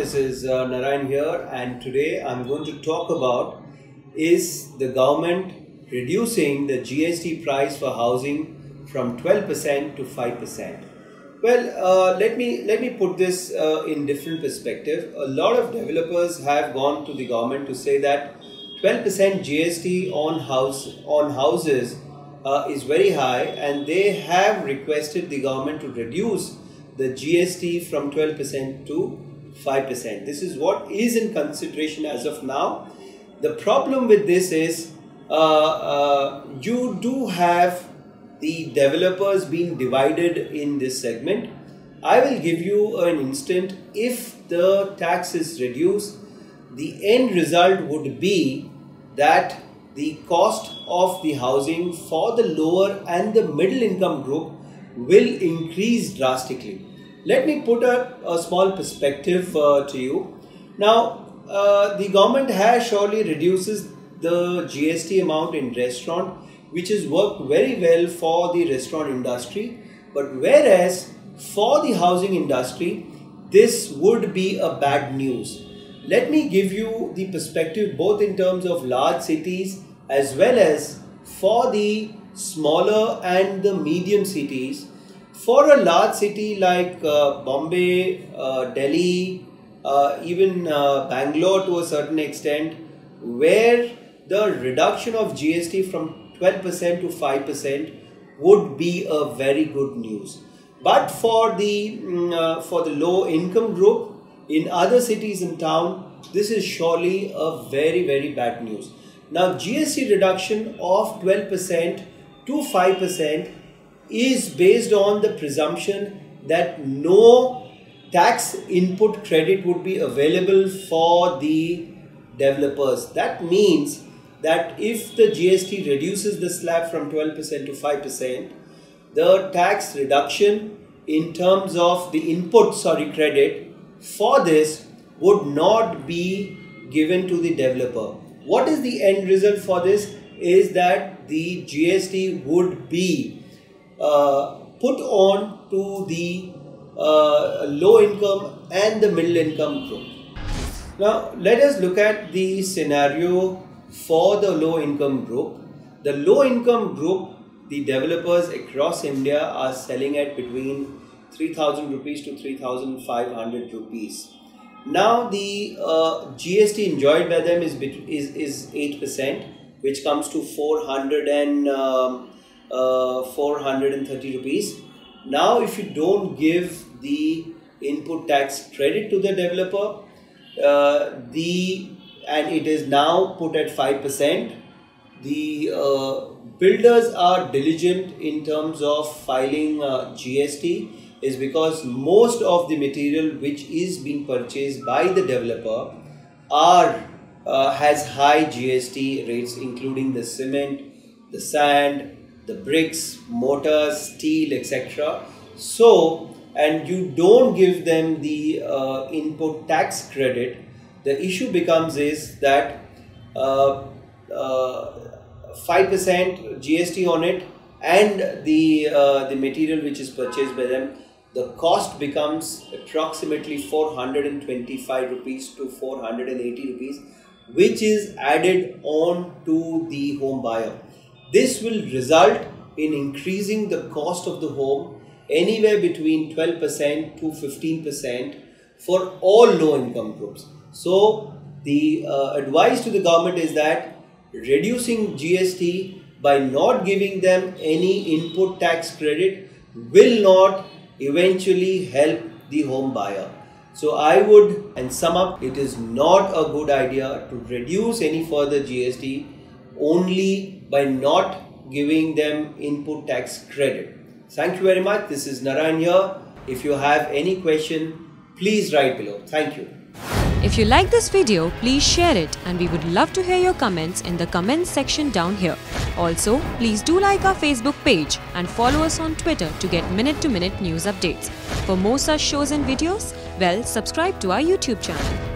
This is Narayan here, and today I'm going to talk about, is the government reducing the GST price for housing from 12% to 5%. Well, let me put this in different perspective. A lot of developers have gone to the government to say that 12% GST on houses is very high, and they have requested the government to reduce the GST from 12% to 5%. This is what is in consideration as of now. The problem with this is you do have the developers being divided in this segment. I will give you an instant. If the tax is reduced, the end result would be that the cost of the housing for the lower and the middle income group will increase drastically. Let me put a small perspective to you. Now, the government has surely reduces the GST amount in restaurant, which has worked very well for the restaurant industry. But whereas for the housing industry, this would be a bad news. Let me give you the perspective both in terms of large cities as well as for the smaller and the medium cities. For a large city like Bombay, Delhi, even Bangalore to a certain extent, where the reduction of GST from 12% to 5% would be a very good news. But for the low income group in other cities and town, this is surely a very, very bad news. Now, GST reduction of 12% to 5% is based on the presumption that no tax input credit would be available for the developers. That means that if the GST reduces the slab from 12% to 5%, the tax reduction in terms of the input credit for this would not be given to the developer. What is the end result for this? Is that the GST would be put on to the low income and the middle income group. Now, let us look at the scenario for the low income group. The low income group, the developers across India are selling at between 3,000 rupees to 3,500 rupees. Now, the GST enjoyed by them is 8%, which comes to 430 rupees. Now, if you don't give the input tax credit to the developer, and it is now put at 5%, the builders are diligent in terms of filing GST, is because most of the material which is being purchased by the developer has high GST rates, including the cement, the sand, the bricks, mortars, steel, etc. So, and you don't give them the input tax credit, the issue becomes is that 5% GST on it, and the material which is purchased by them, the cost becomes approximately 425 rupees to 480 rupees, which is added on to the home buyer. This will result in increasing the cost of the home anywhere between 12% to 15% for all low income groups. So the advice to the government is that reducing GST by not giving them any input tax credit will not eventually help the home buyer. So I would, and sum up, it is not a good idea to reduce any further GST only by not giving them input tax credit. Thank you very much. This is Narayan here. If you have any question, please write below. Thank you. If you like this video, please share it, and we would love to hear your comments in the comments section down here. Also, please do like our Facebook page and follow us on Twitter to get minute-to-minute news updates. For more such shows and videos, well, subscribe to our YouTube channel.